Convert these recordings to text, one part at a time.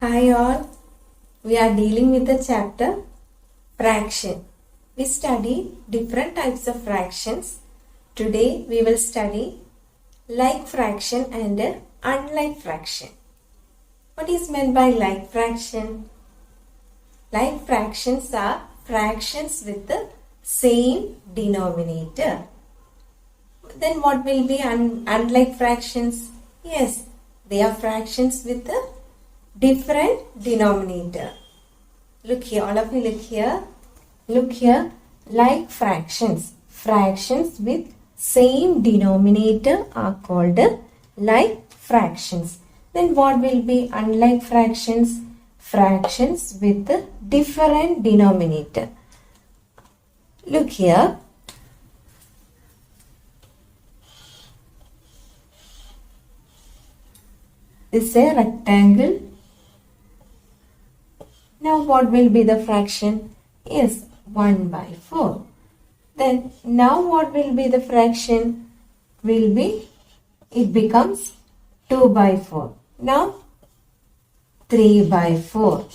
Hi all, we are dealing with the chapter fraction. We study different types of fractions. Today we will study like fraction and unlike fraction. What is meant by like fraction? Like fractions are fractions with the same denominator. Then what will be unlike fractions? Yes, they are fractions with the different denominator. Look here, all of you look here. Look here, like fractions. Fractions with same denominator are called like fractions. Then what will be unlike fractions? Fractions with different denominator. Look here. This is a rectangle. Now what will be the fraction? Yes, 1 by 4. Then now what will be the fraction? It becomes 2 by 4. Now 3 by 4.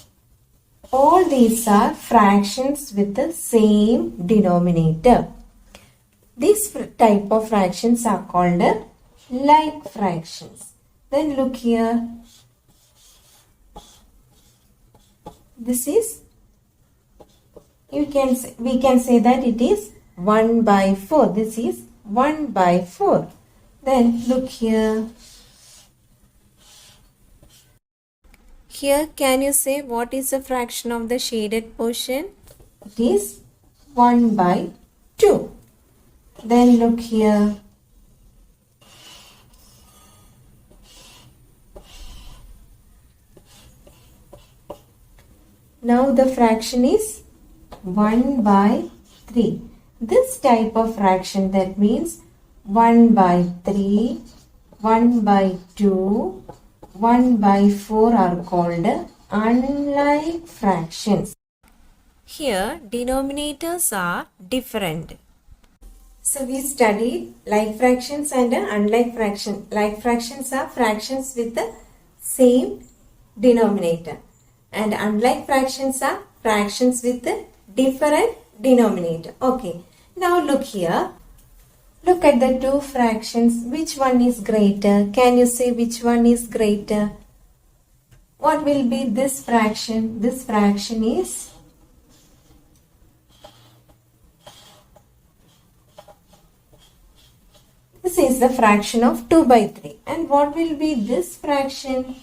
All these are fractions with the same denominator. These type of fractions are called like fractions. Then look here. This is, we can say that it is 1 by 4. This is 1 by 4. Then look here. Here can you say what is the fraction of the shaded portion? It is 1 by 2. Then look here. Now the fraction is 1 by 3. This type of fraction, that means 1 by 3, 1 by 2, 1 by 4 are called unlike fractions. Here denominators are different. So we studied like fractions and unlike fraction. Like fractions are fractions with the same denominator. And unlike fractions are fractions with a different denominator. Okay. Now look here. Look at the two fractions. Which one is greater? Can you say which one is greater? What will be this fraction? This fraction is the fraction of 2 by 3. And what will be this fraction?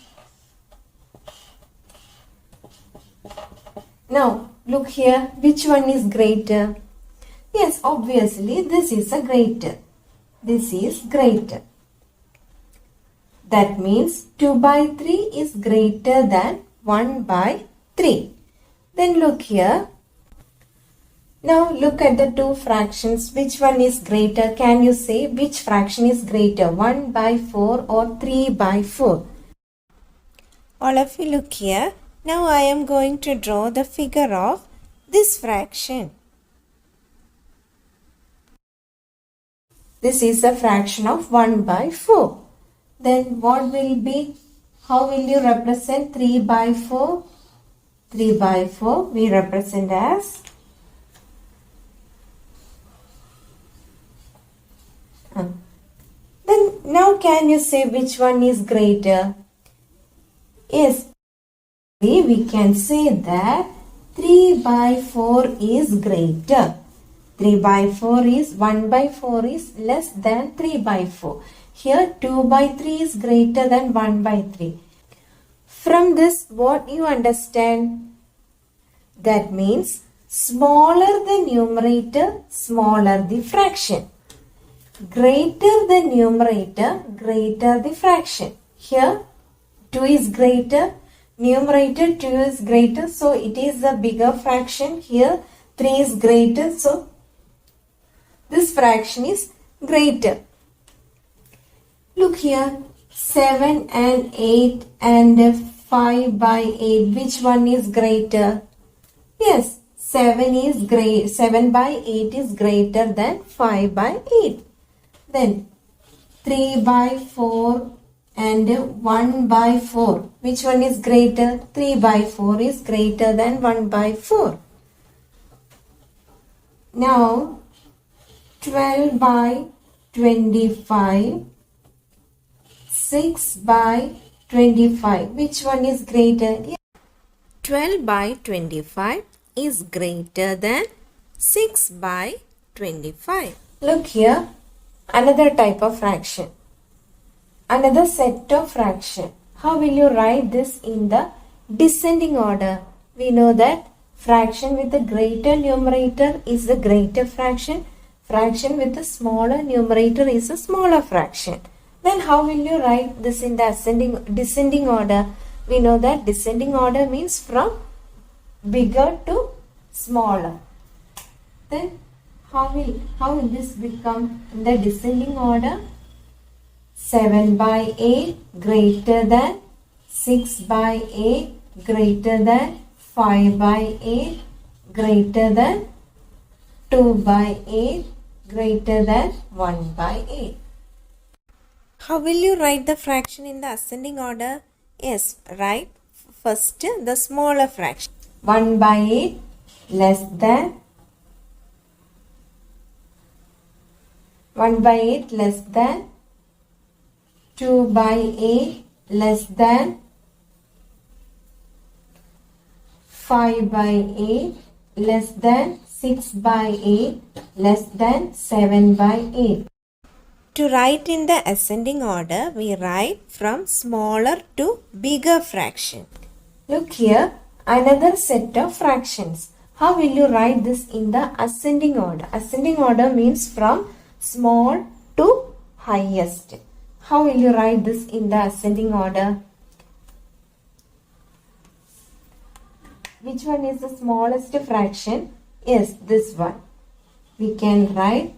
Now, look here, which one is greater? Yes, obviously, this is a greater. This is greater. That means 2 by 3 is greater than 1 by 3. Then look here. Now, look at the two fractions. Which one is greater? Can you say which fraction is greater? 1 by 4 or 3 by 4? All of you look here. Now I am going to draw the figure of this fraction. This is a fraction of 1 by 4. Then what will be, how will you represent 3 by 4? 3 by 4 we represent as Then now can you say which one is greater? Yes. We can say that 3 by 4 is greater. 3 by 4 is, 1 by 4 is less than 3 by 4. Here 2 by 3 is greater than 1 by 3. From this what you understand? That means smaller the numerator, smaller the fraction. Greater the numerator, greater the fraction. Here 2 is greater. Numerator 2 is greater, so it is the bigger fraction. Here 3 is greater, so this fraction is greater. Look here, 7 and 8 and 5 by 8. Which one is greater? Yes, 7 by 8 is greater than 5 by 8. Then 3 by 4 and 1 by 4. Which one is greater? 3 by 4 is greater than 1 by 4. Now 12 by 25, 6 by 25. Which one is greater? 12 by 25 is greater than 6 by 25. Look here, another type of fraction. Another set of fraction. How will you write this in the descending order? We know that fraction with a greater numerator is the greater fraction. Fraction with a smaller numerator is a smaller fraction. Then how will you write this in the descending order? We know that descending order means from bigger to smaller. Then how will this become in the descending order? 7 by 8 greater than 6 by 8 greater than 5 by 8 greater than 2 by 8 greater than 1 by 8. How will you write the fraction in the ascending order? Yes, write first the smaller fraction. 1 by 8 less than 1 by 8 less than 2 by 8 less than 5 by 8 less than 6 by 8 less than 7 by 8. To write in the ascending order, we write from smaller to bigger fraction. Look here, another set of fractions. How will you write this in the ascending order? Ascending order means from small to highest. How will you write this in the ascending order? Which one is the smallest fraction? Yes, this one. We can write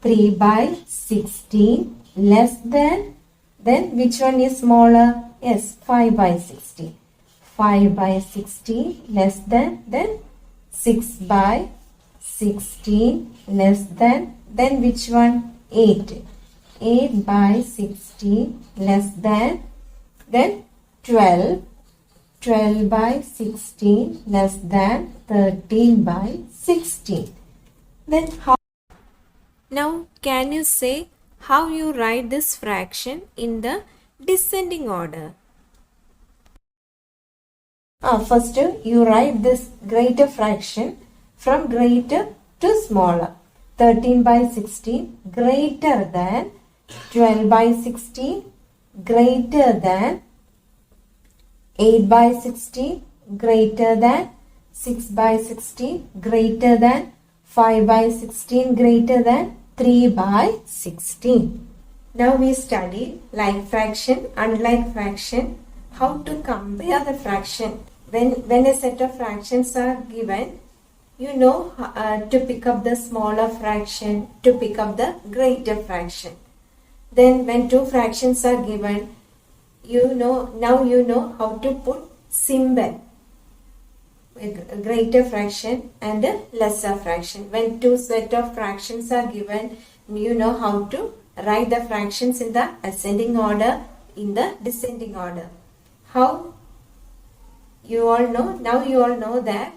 3 by 16 less than, then which one is smaller? Yes, 5 by 16. 5 by 16 less than, then 6 by 16 less than, then which one? 8. 8 by 16 less than, then 12. 12 by 16 less than 13 by 16. Then how? Now can you say how you write this fraction in the descending order? First you write this greater fraction from greater to smaller. 13 by 16 greater than 12 by 16 greater than 8 by 16 greater than 6 by 16 greater than 5 by 16 greater than 3 by 16. Now we study like fraction, unlike fraction, how to compare the fraction. When a set of fractions are given, you know to pick up the smaller fraction, to pick up the greater fraction. Then when two fractions are given, now you know how to put symbol, a greater fraction and a lesser fraction. When two set of fractions are given, you know how to write the fractions in the ascending order, in the descending order. How? You all know, now you all know that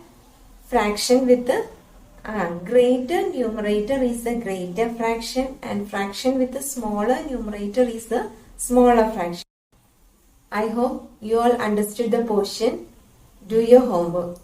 fraction with the greater numerator is the greater fraction and fraction with the smaller numerator is the smaller fraction. I hope you all understood the portion. Do your homework.